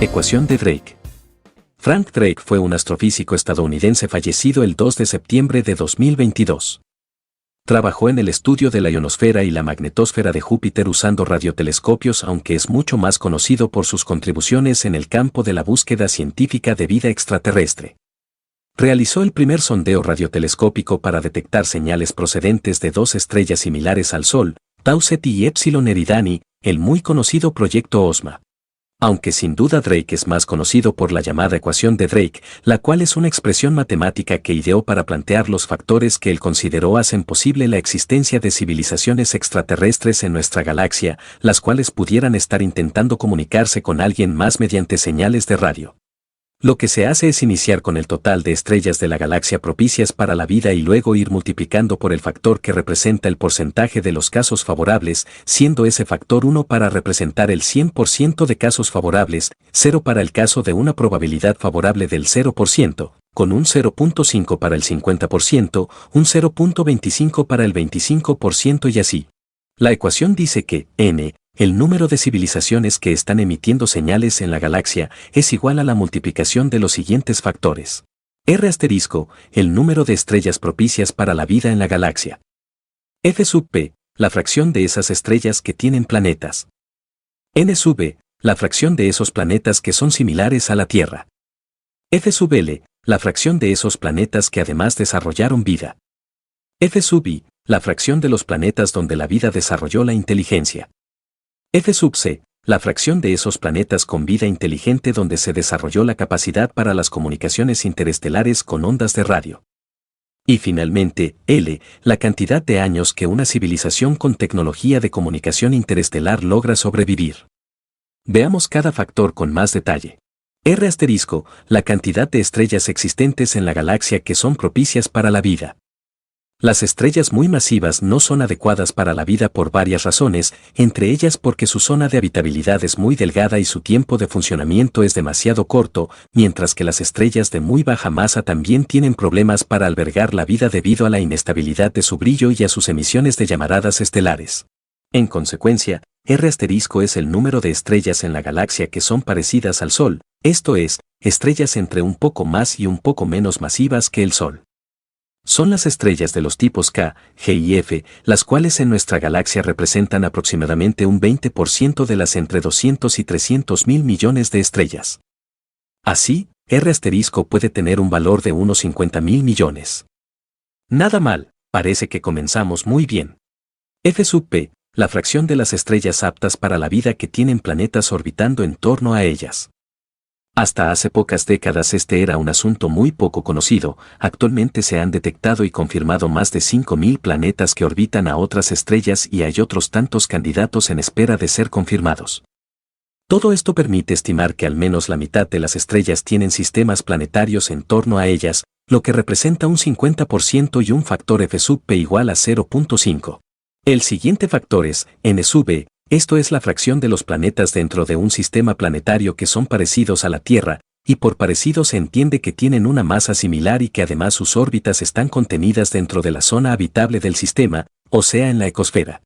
Ecuación de Drake. Frank Drake fue un astrofísico estadounidense fallecido el 2 de septiembre de 2022. Trabajó en el estudio de la ionosfera y la magnetosfera de Júpiter usando radiotelescopios, aunque es mucho más conocido por sus contribuciones en el campo de la búsqueda científica de vida extraterrestre. Realizó el primer sondeo radiotelescópico para detectar señales procedentes de dos estrellas similares al Sol, Tau Ceti y Epsilon Eridani, el muy conocido proyecto OSMA. Aunque sin duda Drake es más conocido por la llamada ecuación de Drake, la cual es una expresión matemática que ideó para plantear los factores que él consideró hacen posible la existencia de civilizaciones extraterrestres en nuestra galaxia, las cuales pudieran estar intentando comunicarse con alguien más mediante señales de radio. Lo que se hace es iniciar con el total de estrellas de la galaxia propicias para la vida y luego ir multiplicando por el factor que representa el porcentaje de los casos favorables, siendo ese factor 1 para representar el 100% de casos favorables, 0 para el caso de una probabilidad favorable del 0%, con un 0.5 para el 50%, un 0.25 para el 25% y así. La ecuación dice que n, el número de civilizaciones que están emitiendo señales en la galaxia, es igual a la multiplicación de los siguientes factores. R*, el número de estrellas propicias para la vida en la galaxia. F sub p, la fracción de esas estrellas que tienen planetas. N sub e, la fracción de esos planetas que son similares a la Tierra. F sub L, la fracción de esos planetas que además desarrollaron vida. F sub I, la fracción de los planetas donde la vida desarrolló la inteligencia. F sub c, la fracción de esos planetas con vida inteligente donde se desarrolló la capacidad para las comunicaciones interestelares con ondas de radio. Y finalmente, L, la cantidad de años que una civilización con tecnología de comunicación interestelar logra sobrevivir. Veamos cada factor con más detalle. R*, la cantidad de estrellas existentes en la galaxia que son propicias para la vida. Las estrellas muy masivas no son adecuadas para la vida por varias razones, entre ellas porque su zona de habitabilidad es muy delgada y su tiempo de funcionamiento es demasiado corto, mientras que las estrellas de muy baja masa también tienen problemas para albergar la vida debido a la inestabilidad de su brillo y a sus emisiones de llamaradas estelares. En consecuencia, R* es el número de estrellas en la galaxia que son parecidas al Sol, esto es, estrellas entre un poco más y un poco menos masivas que el Sol. Son las estrellas de los tipos K, G y F, las cuales en nuestra galaxia representan aproximadamente un 20% de las entre 200 y 300 mil millones de estrellas. Así, R* puede tener un valor de unos 50 mil millones. Nada mal, parece que comenzamos muy bien. F sub p, la fracción de las estrellas aptas para la vida que tienen planetas orbitando en torno a ellas. Hasta hace pocas décadas este era un asunto muy poco conocido, actualmente se han detectado y confirmado más de 5.000 planetas que orbitan a otras estrellas y hay otros tantos candidatos en espera de ser confirmados. Todo esto permite estimar que al menos la mitad de las estrellas tienen sistemas planetarios en torno a ellas, lo que representa un 50% y un factor F sub p igual a 0.5. El siguiente factor es n sub e. Esto es la fracción de los planetas dentro de un sistema planetario que son parecidos a la Tierra, y por parecido se entiende que tienen una masa similar y que además sus órbitas están contenidas dentro de la zona habitable del sistema, o sea en la ecosfera.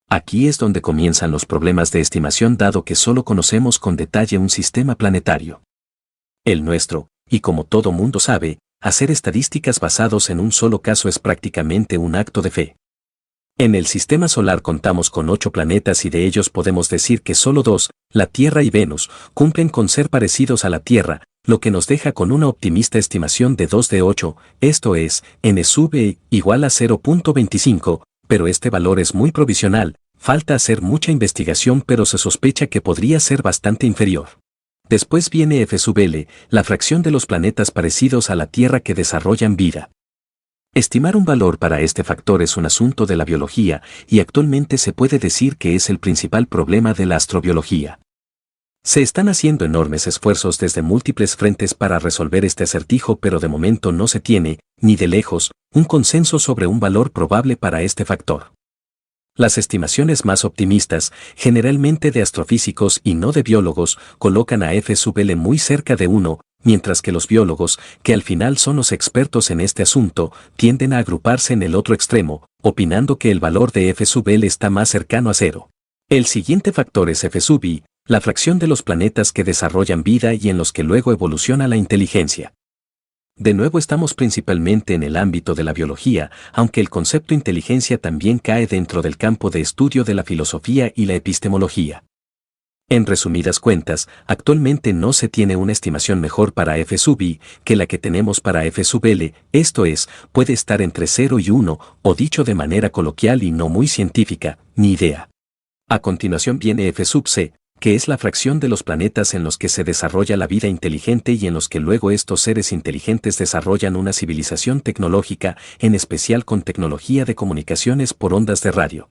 Aquí es donde comienzan los problemas de estimación dado que solo conocemos con detalle un sistema planetario. El nuestro, y como todo mundo sabe, hacer estadísticas basados en un solo caso es prácticamente un acto de fe. En el sistema solar contamos con 8 planetas y de ellos podemos decir que solo 2, la Tierra y Venus, cumplen con ser parecidos a la Tierra, lo que nos deja con una optimista estimación de 2 de 8, esto es, n sub e igual a 0.25, pero este valor es muy provisional, falta hacer mucha investigación pero se sospecha que podría ser bastante inferior. Después viene F sub L, la fracción de los planetas parecidos a la Tierra que desarrollan vida. Estimar un valor para este factor es un asunto de la biología y actualmente se puede decir que es el principal problema de la astrobiología. Se están haciendo enormes esfuerzos desde múltiples frentes para resolver este acertijo pero de momento no se tiene, ni de lejos, un consenso sobre un valor probable para este factor. Las estimaciones más optimistas, generalmente de astrofísicos y no de biólogos, colocan a F sub L muy cerca de 1, mientras que los biólogos, que al final son los expertos en este asunto, tienden a agruparse en el otro extremo, opinando que el valor de F sub L está más cercano a 0. El siguiente factor es F sub I, La fracción de los planetas que desarrollan vida y en los que luego evoluciona la inteligencia. De nuevo estamos principalmente en el ámbito de la biología, aunque el concepto inteligencia también cae dentro del campo de estudio de la filosofía y la epistemología. En resumidas cuentas, actualmente no se tiene una estimación mejor para f sub i que la que tenemos para f sub l, esto es, puede estar entre 0 y 1, o dicho de manera coloquial y no muy científica, ni idea. A continuación viene f sub c, que es la fracción de los planetas en los que se desarrolla la vida inteligente y en los que luego estos seres inteligentes desarrollan una civilización tecnológica, en especial con tecnología de comunicaciones por ondas de radio.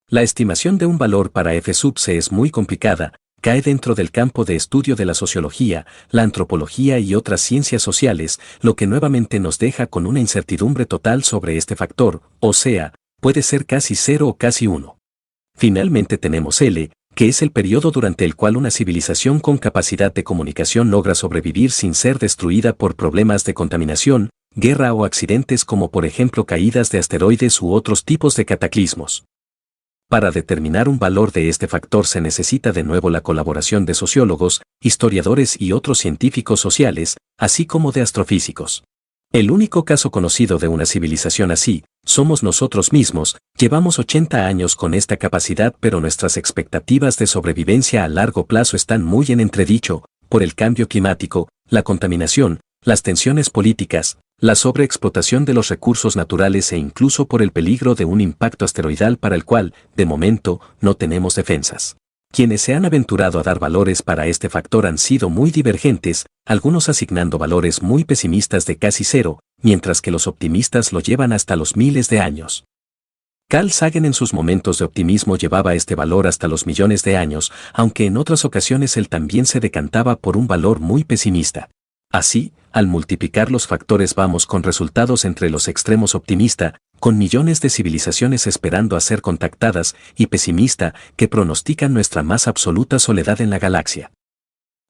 La estimación de un valor para f sub c es muy complicada, cae dentro del campo de estudio de la sociología, la antropología y otras ciencias sociales, lo que nuevamente nos deja con una incertidumbre total sobre este factor, o sea, puede ser casi 0 o casi 1. Finalmente tenemos L, que es el periodo durante el cual una civilización con capacidad de comunicación logra sobrevivir sin ser destruida por problemas de contaminación, guerra o accidentes como por ejemplo caídas de asteroides u otros tipos de cataclismos. Para determinar un valor de este factor se necesita de nuevo la colaboración de sociólogos, historiadores y otros científicos sociales, así como de astrofísicos. El único caso conocido de una civilización así, somos nosotros mismos, llevamos 80 años con esta capacidad pero nuestras expectativas de sobrevivencia a largo plazo están muy en entredicho, por el cambio climático, la contaminación, las tensiones políticas, la sobreexplotación de los recursos naturales e incluso por el peligro de un impacto asteroidal para el cual, de momento, no tenemos defensas. Quienes se han aventurado a dar valores para este factor han sido muy divergentes, algunos asignando valores muy pesimistas de casi 0, mientras que los optimistas lo llevan hasta los miles de años. Carl Sagan en sus momentos de optimismo llevaba este valor hasta los millones de años, aunque en otras ocasiones él también se decantaba por un valor muy pesimista. Así, al multiplicar los factores vamos con resultados entre los extremos optimista, con millones de civilizaciones esperando a ser contactadas, y pesimista, que pronostican nuestra más absoluta soledad en la galaxia.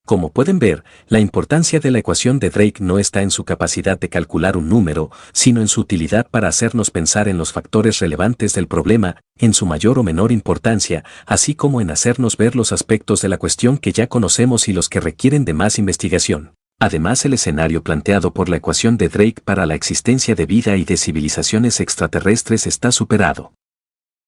Como pueden ver, la importancia de la ecuación de Drake no está en su capacidad de calcular un número, sino en su utilidad para hacernos pensar en los factores relevantes del problema, en su mayor o menor importancia, así como en hacernos ver los aspectos de la cuestión que ya conocemos y los que requieren de más investigación. Además, el escenario planteado por la ecuación de Drake para la existencia de vida y de civilizaciones extraterrestres está superado.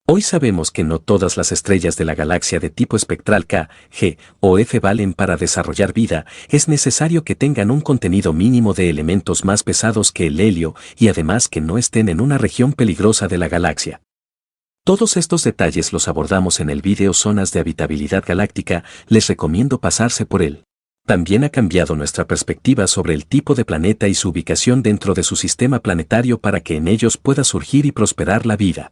Hoy sabemos que no todas las estrellas de la galaxia de tipo espectral K, G o F valen para desarrollar vida, es necesario que tengan un contenido mínimo de elementos más pesados que el helio y además que no estén en una región peligrosa de la galaxia. Todos estos detalles los abordamos en el video Zonas de Habitabilidad Galáctica, les recomiendo pasarse por él. También ha cambiado nuestra perspectiva sobre el tipo de planeta y su ubicación dentro de su sistema planetario para que en ellos pueda surgir y prosperar la vida.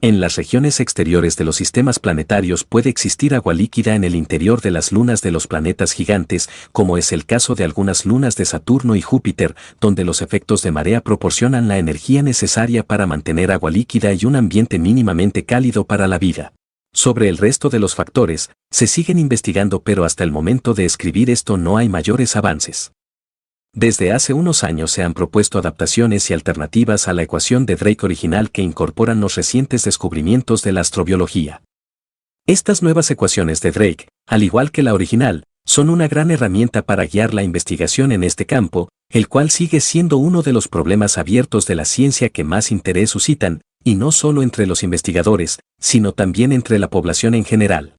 En las regiones exteriores de los sistemas planetarios puede existir agua líquida en el interior de las lunas de los planetas gigantes, como es el caso de algunas lunas de Saturno y Júpiter, donde los efectos de marea proporcionan la energía necesaria para mantener agua líquida y un ambiente mínimamente cálido para la vida. Sobre el resto de los factores, se siguen investigando pero hasta el momento de escribir esto no hay mayores avances. Desde hace unos años se han propuesto adaptaciones y alternativas a la ecuación de Drake original que incorporan los recientes descubrimientos de la astrobiología. Estas nuevas ecuaciones de Drake, al igual que la original, son una gran herramienta para guiar la investigación en este campo, el cual sigue siendo uno de los problemas abiertos de la ciencia que más interés suscitan, y no solo entre los investigadores, sino también entre la población en general.